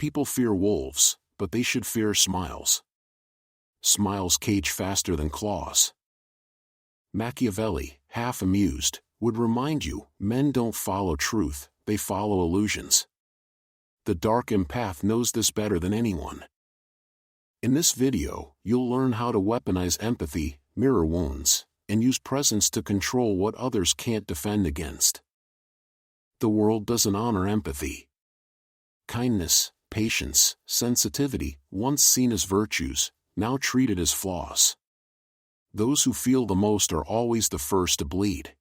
People fear wolves, but they should fear smiles. Smiles cage faster than claws. Machiavelli, half amused, would remind you, men don't follow truth, they follow illusions. The dark empath knows this better than anyone. In this video, you'll learn how to weaponize empathy, mirror wounds, and use presence to control what others can't defend against. The world doesn't honor empathy. Kindness, patience, sensitivity, once seen as virtues, now treated as flaws. Those who feel the most are always the first to bleed.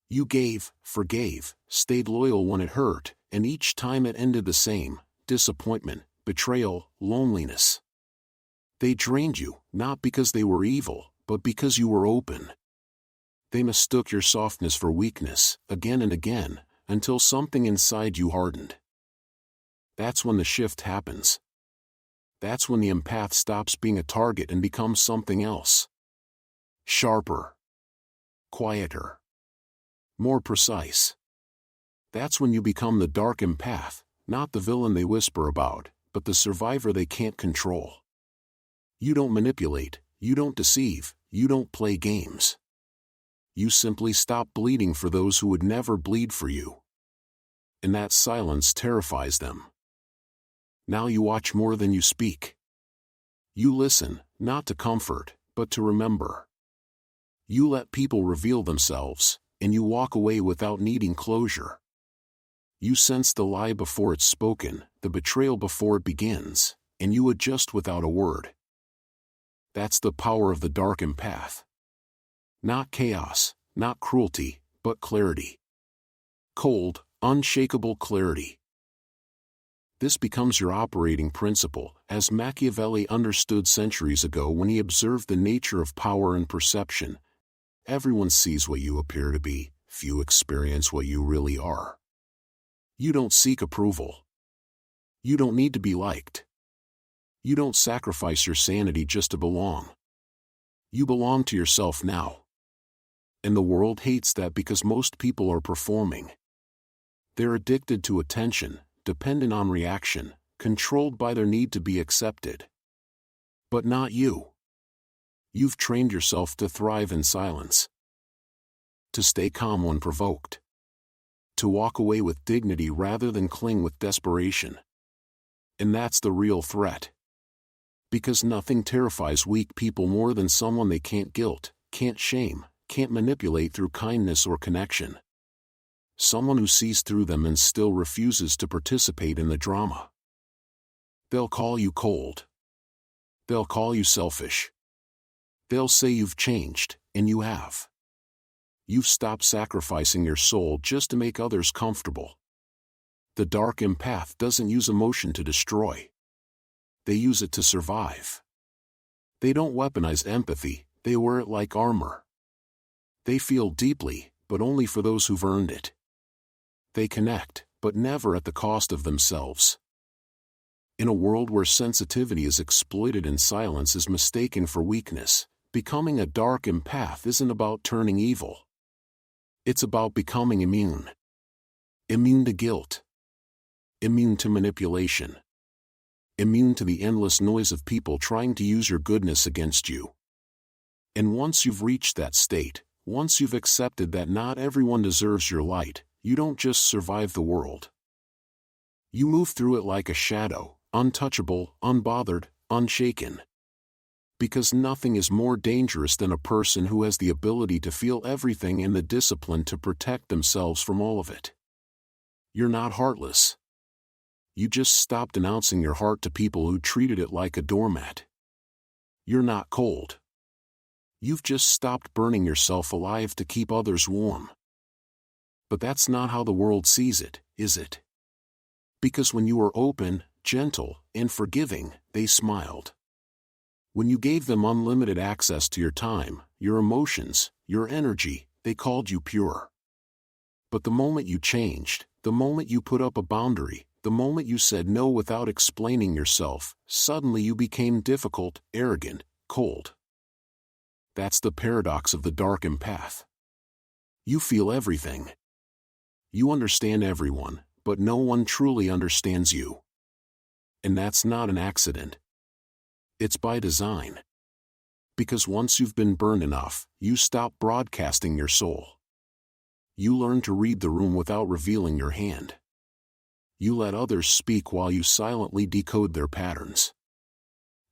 You gave, forgave, stayed loyal when it hurt, and each time it ended the same: disappointment, betrayal, loneliness. They drained you, not because they were evil, but because you were open. They mistook your softness for weakness, again and again, until something inside you hardened. That's when the shift happens. That's when the empath stops being a target and becomes something else. Sharper. Quieter. More precise. That's when you become the dark empath, not the villain they whisper about, but the survivor they can't control. You don't manipulate, you don't deceive, you don't play games. You simply stop bleeding for those who would never bleed for you. And that silence terrifies them. Now you watch more than you speak. You listen, not to comfort, but to remember. You let people reveal themselves, and you walk away without needing closure. You sense the lie before it's spoken, the betrayal before it begins, and you adjust without a word. That's the power of the dark empath. Not chaos, not cruelty, but clarity. Cold, unshakable clarity. This becomes your operating principle, as Machiavelli understood centuries ago when he observed the nature of power and perception. Everyone sees what you appear to be, few experience what you really are. You don't seek approval. You don't need to be liked. You don't sacrifice your sanity just to belong. You belong to yourself now. And the world hates that because most people are performing. They're addicted to attention, dependent on reaction, controlled by their need to be accepted. But not you. You've trained yourself to thrive in silence. To stay calm when provoked. To walk away with dignity rather than cling with desperation. And that's the real threat. Because nothing terrifies weak people more than someone they can't guilt, can't shame, can't manipulate through kindness or connection. Someone who sees through them and still refuses to participate in the drama. They'll call you cold. They'll call you selfish. They'll say you've changed, and you have. You've stopped sacrificing your soul just to make others comfortable. The dark empath doesn't use emotion to destroy. They use it to survive. They don't weaponize empathy, they wear it like armor. They feel deeply, but only for those who've earned it. They connect, but never at the cost of themselves. In a world where sensitivity is exploited and silence is mistaken for weakness, becoming a dark empath isn't about turning evil. It's about becoming immune. Immune to guilt. Immune to manipulation. Immune to the endless noise of people trying to use your goodness against you. And once you've reached that state, once you've accepted that not everyone deserves your light, you don't just survive the world. You move through it like a shadow, untouchable, unbothered, unshaken. Because nothing is more dangerous than a person who has the ability to feel everything and the discipline to protect themselves from all of it. You're not heartless. You just stopped announcing your heart to people who treated it like a doormat. You're not cold. You've just stopped burning yourself alive to keep others warm. But that's not how the world sees it, is it? Because when you were open, gentle, and forgiving, they smiled. When you gave them unlimited access to your time, your emotions, your energy, they called you pure. But the moment you changed, the moment you put up a boundary, the moment you said no without explaining yourself, suddenly you became difficult, arrogant, cold. That's the paradox of the dark empath. You feel everything. You understand everyone, but no one truly understands you. And that's not an accident. It's by design. Because once you've been burned enough, you stop broadcasting your soul. You learn to read the room without revealing your hand. You let others speak while you silently decode their patterns.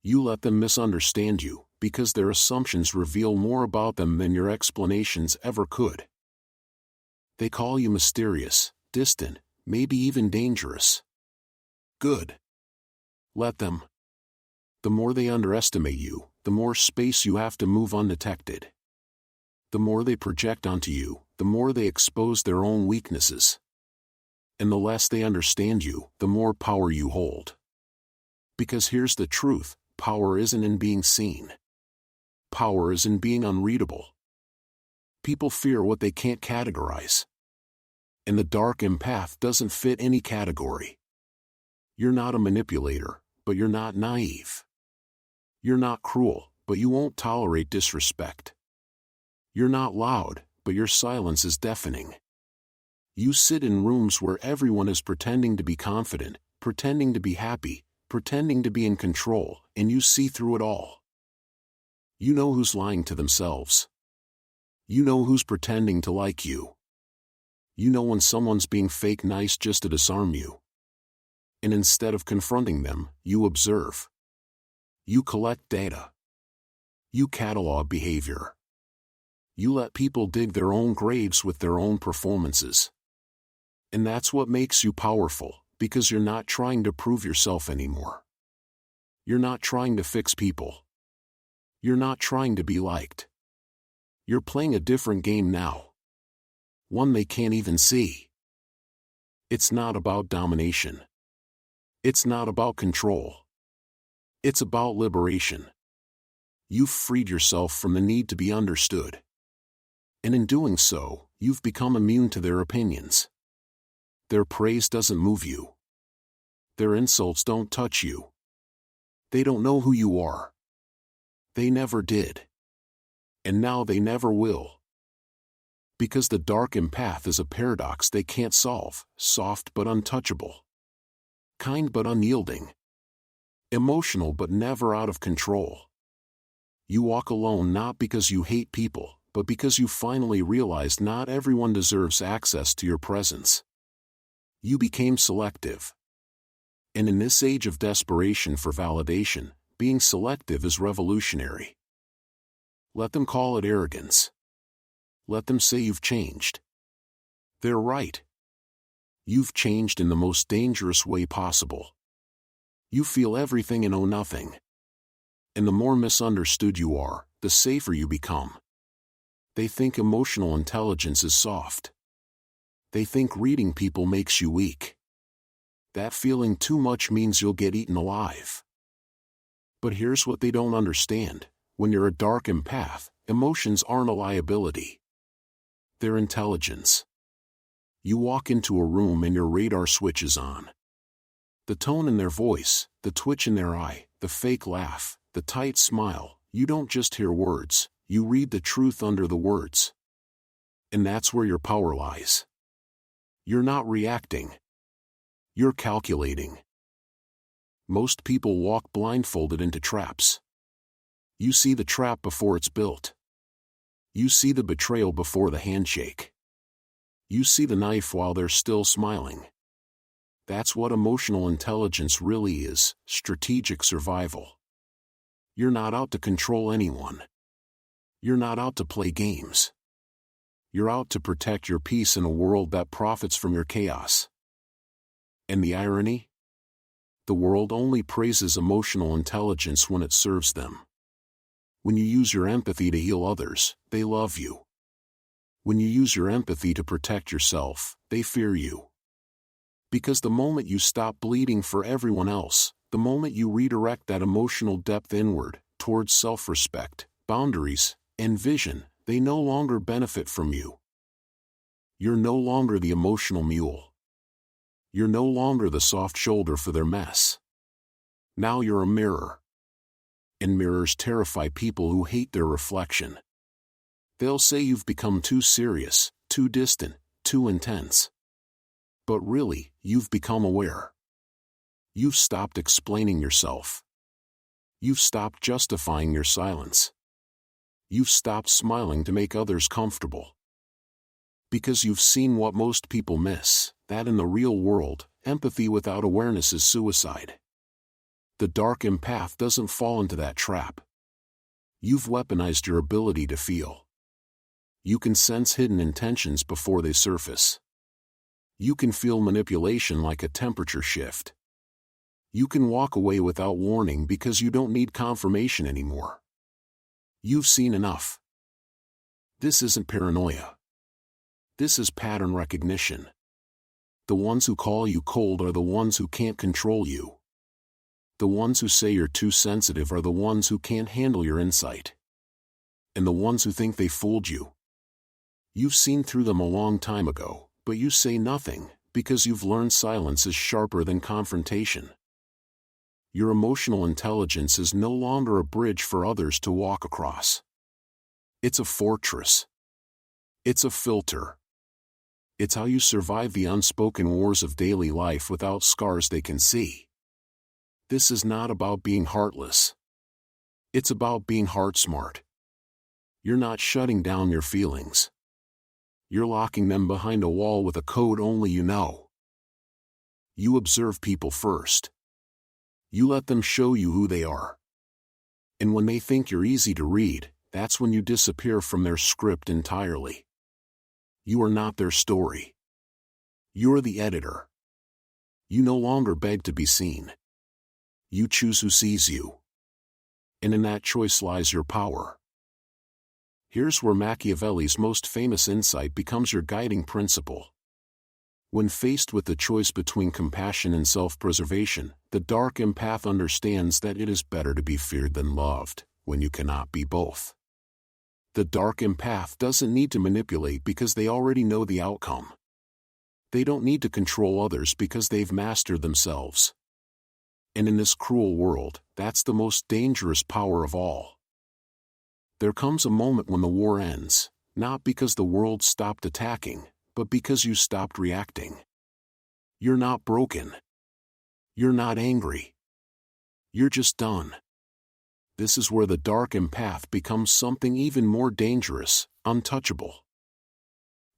You let them misunderstand you, because their assumptions reveal more about them than your explanations ever could. They call you mysterious, distant, maybe even dangerous. Good. Let them. The more they underestimate you, the more space you have to move undetected. The more they project onto you, the more they expose their own weaknesses. And the less they understand you, the more power you hold. Because here's the truth, power isn't in being seen. Power is in being unreadable. People fear what they can't categorize. And the dark empath doesn't fit any category. You're not a manipulator, but you're not naive. You're not cruel, but you won't tolerate disrespect. You're not loud, but your silence is deafening. You sit in rooms where everyone is pretending to be confident, pretending to be happy, pretending to be in control, and you see through it all. You know who's lying to themselves. You know who's pretending to like you. You know when someone's being fake nice just to disarm you. And instead of confronting them, you observe. You collect data. You catalog behavior. You let people dig their own graves with their own performances. And that's what makes you powerful, because you're not trying to prove yourself anymore. You're not trying to fix people. You're not trying to be liked. You're playing a different game now. One they can't even see. It's not about domination. It's not about control. It's about liberation. You've freed yourself from the need to be understood. And in doing so, you've become immune to their opinions. Their praise doesn't move you. Their insults don't touch you. They don't know who you are. They never did. And now they never will. Because the dark empath is a paradox they can't solve, soft but untouchable. Kind but unyielding. Emotional but never out of control. You walk alone not because you hate people, but because you finally realized not everyone deserves access to your presence. You became selective. And in this age of desperation for validation, being selective is revolutionary. Let them call it arrogance. Let them say you've changed. They're right. You've changed in the most dangerous way possible. You feel everything and know nothing. And the more misunderstood you are, the safer you become. They think emotional intelligence is soft. They think reading people makes you weak. That feeling too much means you'll get eaten alive. But here's what they don't understand. When you're a dark empath, emotions aren't a liability. They're intelligence. You walk into a room and your radar switch is on. The tone in their voice, the twitch in their eye, the fake laugh, the tight smile, you don't just hear words, you read the truth under the words. And that's where your power lies. You're not reacting. You're calculating. Most people walk blindfolded into traps. You see the trap before it's built. You see the betrayal before the handshake. You see the knife while they're still smiling. That's what emotional intelligence really is, strategic survival. You're not out to control anyone. You're not out to play games. You're out to protect your peace in a world that profits from your chaos. And the irony? The world only praises emotional intelligence when it serves them. When you use your empathy to heal others, they love you. When you use your empathy to protect yourself, they fear you. Because the moment you stop bleeding for everyone else, the moment you redirect that emotional depth inward, towards self-respect, boundaries, and vision, they no longer benefit from you. You're no longer the emotional mule. You're no longer the soft shoulder for their mess. Now you're a mirror. And mirrors terrify people who hate their reflection. They'll say you've become too serious, too distant, too intense. But really, you've become aware. You've stopped explaining yourself. You've stopped justifying your silence. You've stopped smiling to make others comfortable. Because you've seen what most people miss, that in the real world, empathy without awareness is suicide. The dark empath doesn't fall into that trap. You've weaponized your ability to feel. You can sense hidden intentions before they surface. You can feel manipulation like a temperature shift. You can walk away without warning because you don't need confirmation anymore. You've seen enough. This isn't paranoia. This is pattern recognition. The ones who call you cold are the ones who can't control you. The ones who say you're too sensitive are the ones who can't handle your insight. And the ones who think they fooled you. You've seen through them a long time ago, but you say nothing, because you've learned silence is sharper than confrontation. Your emotional intelligence is no longer a bridge for others to walk across. It's a fortress. It's a filter. It's how you survive the unspoken wars of daily life without scars they can see. This is not about being heartless. It's about being heart-smart. You're not shutting down your feelings. You're locking them behind a wall with a code only you know. You observe people first. You let them show you who they are. And when they think you're easy to read, that's when you disappear from their script entirely. You are not their story. You're the editor. You no longer beg to be seen. You choose who sees you. And in that choice lies your power. Here's where Machiavelli's most famous insight becomes your guiding principle. When faced with the choice between compassion and self-preservation, the dark empath understands that it is better to be feared than loved, when you cannot be both. The dark empath doesn't need to manipulate because they already know the outcome. They don't need to control others because they've mastered themselves. And in this cruel world, that's the most dangerous power of all. There comes a moment when the war ends, not because the world stopped attacking, but because you stopped reacting. You're not broken. You're not angry. You're just done. This is where the dark empath becomes something even more dangerous, untouchable.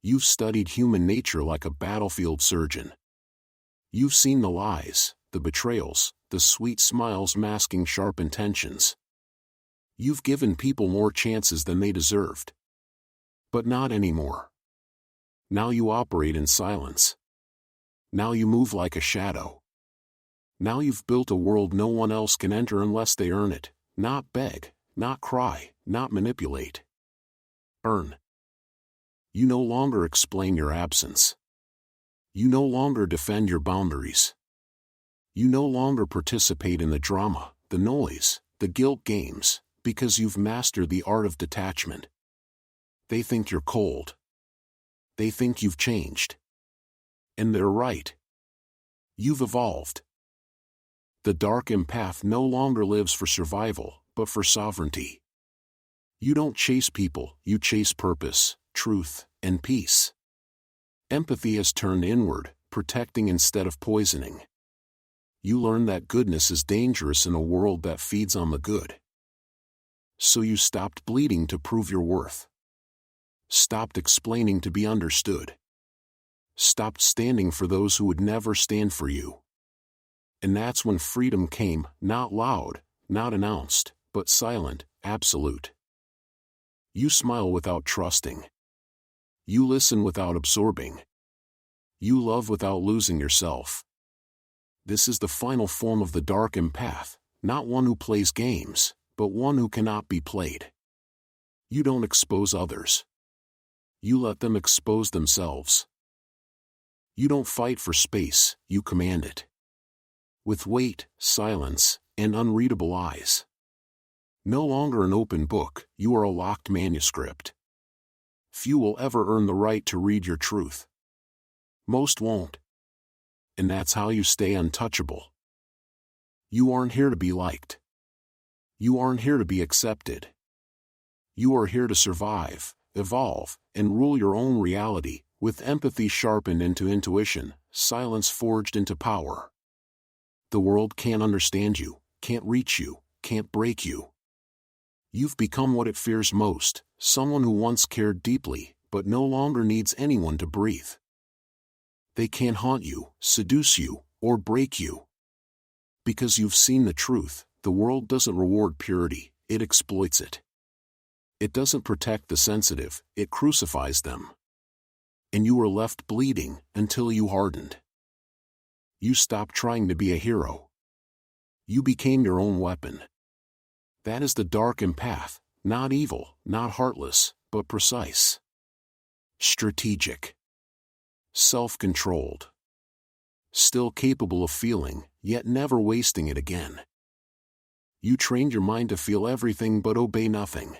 You've studied human nature like a battlefield surgeon. You've seen the lies, the betrayals, the sweet smiles masking sharp intentions. You've given people more chances than they deserved. But not anymore. Now you operate in silence. Now you move like a shadow. Now you've built a world no one else can enter unless they earn it, not beg, not cry, not manipulate. Earn. You no longer explain your absence. You no longer defend your boundaries. You no longer participate in the drama, the noise, the guilt games, because you've mastered the art of detachment. They think you're cold. They think you've changed. And they're right. You've evolved. The dark empath no longer lives for survival, but for sovereignty. You don't chase people, you chase purpose, truth, and peace. Empathy has turned inward, protecting instead of poisoning. You learn that goodness is dangerous in a world that feeds on the good. So you stopped bleeding to prove your worth. Stopped explaining to be understood. Stopped standing for those who would never stand for you. And that's when freedom came, not loud, not announced, but silent, absolute. You smile without trusting. You listen without absorbing. You love without losing yourself. This is the final form of the dark empath, not one who plays games, but one who cannot be played. You don't expose others. You let them expose themselves. You don't fight for space, you command it. With weight, silence, and unreadable eyes. No longer an open book, you are a locked manuscript. Few will ever earn the right to read your truth. Most won't. And that's how you stay untouchable. You aren't here to be liked. You aren't here to be accepted. You are here to survive, evolve, and rule your own reality, with empathy sharpened into intuition, silence forged into power. The world can't understand you, can't reach you, can't break you. You've become what it fears most, someone who once cared deeply, but no longer needs anyone to breathe. They can't haunt you, seduce you, or break you. Because you've seen the truth, the world doesn't reward purity, it exploits it. It doesn't protect the sensitive, it crucifies them. And you were left bleeding until you hardened. You stopped trying to be a hero. You became your own weapon. That is the dark empath, not evil, not heartless, but precise. Strategic. Self-controlled. Still capable of feeling, yet never wasting it again. You trained your mind to feel everything but obey nothing.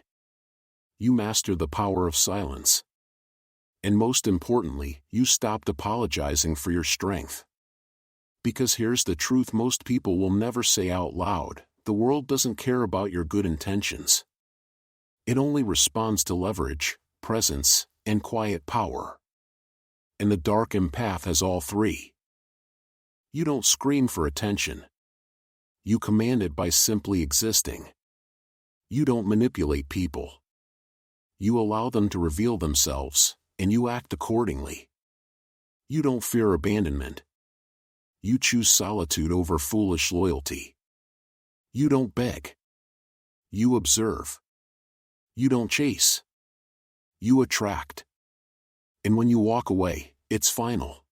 You mastered the power of silence. And most importantly, you stopped apologizing for your strength. Because here's the truth most people will never say out loud: the world doesn't care about your good intentions. It only responds to leverage, presence, and quiet power. And the dark empath has all three. You don't scream for attention. You command it by simply existing. You don't manipulate people. You allow them to reveal themselves, and you act accordingly. You don't fear abandonment. You choose solitude over foolish loyalty. You don't beg. You observe. You don't chase. You attract. And when you walk away, it's final.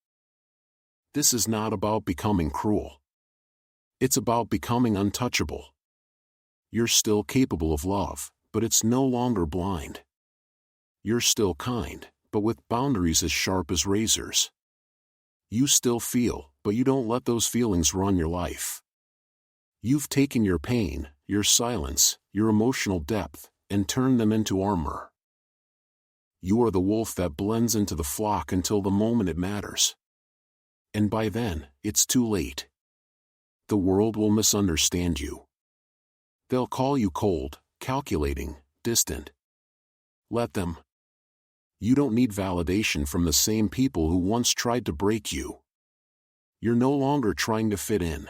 This is not about becoming cruel. It's about becoming untouchable. You're still capable of love, but it's no longer blind. You're still kind, but with boundaries as sharp as razors. You still feel, but you don't let those feelings run your life. You've taken your pain, your silence, your emotional depth, and turned them into armor. You are the wolf that blends into the flock until the moment it matters. And by then, it's too late. The world will misunderstand you. They'll call you cold, calculating, distant. Let them. You don't need validation from the same people who once tried to break you. You're no longer trying to fit in.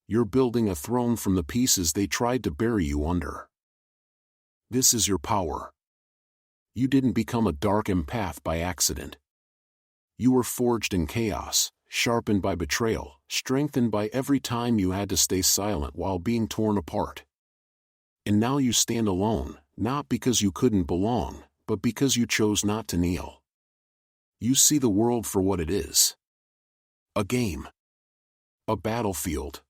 You're building a throne from the pieces they tried to bury you under. This is your power. You didn't become a dark empath by accident. You were forged in chaos, sharpened by betrayal, strengthened by every time you had to stay silent while being torn apart. And now you stand alone, not because you couldn't belong, but because you chose not to kneel. You see the world for what it is. A game. A battlefield.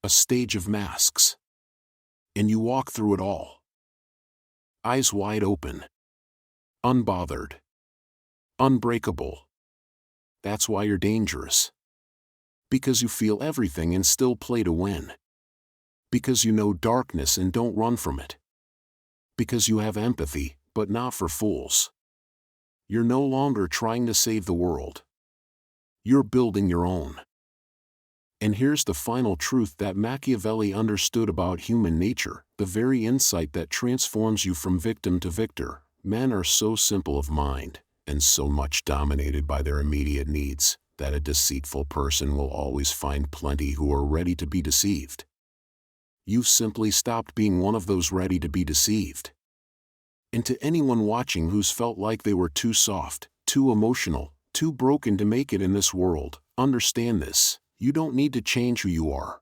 A stage of masks. And you walk through it all. Eyes wide open. Unbothered. Unbreakable. That's why you're dangerous. Because you feel everything and still play to win. Because you know darkness and don't run from it. Because you have empathy, but not for fools. You're no longer trying to save the world. You're building your own. And here's the final truth that Machiavelli understood about human nature, the very insight that transforms you from victim to victor. Men are so simple of mind, and so much dominated by their immediate needs, that a deceitful person will always find plenty who are ready to be deceived. You've simply stopped being one of those ready to be deceived. And to anyone watching who's felt like they were too soft, too emotional, too broken to make it in this world, understand this: you don't need to change who you are.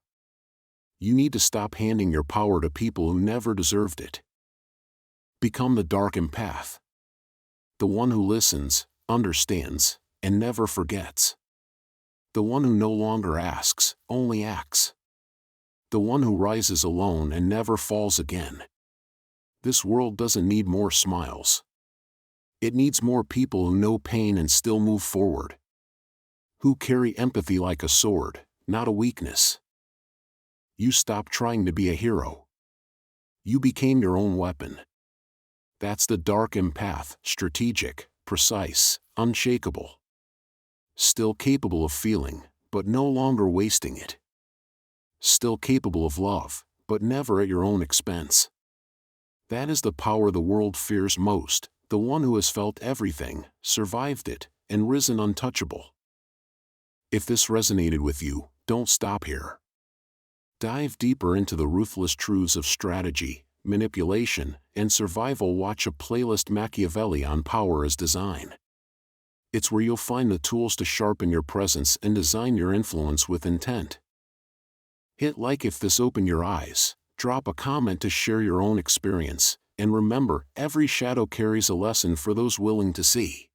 You need to stop handing your power to people who never deserved it. Become the dark empath. The one who listens, understands, and never forgets. The one who no longer asks, only acts. The one who rises alone and never falls again. This world doesn't need more smiles. It needs more people who know pain and still move forward. Who carry empathy like a sword, not a weakness. You stopped trying to be a hero. You became your own weapon. That's the dark empath, strategic, precise, unshakable. Still capable of feeling, but no longer wasting it. Still capable of love, but never at your own expense. That is the power the world fears most, the one who has felt everything, survived it, and risen untouchable. If this resonated with you, don't stop here. Dive deeper into the ruthless truths of strategy, manipulation, and survival. Watch a playlist Machiavelli on Power as Design. It's where you'll find the tools to sharpen your presence and design your influence with intent. Hit like if this opened your eyes, drop a comment to share your own experience, and remember, every shadow carries a lesson for those willing to see.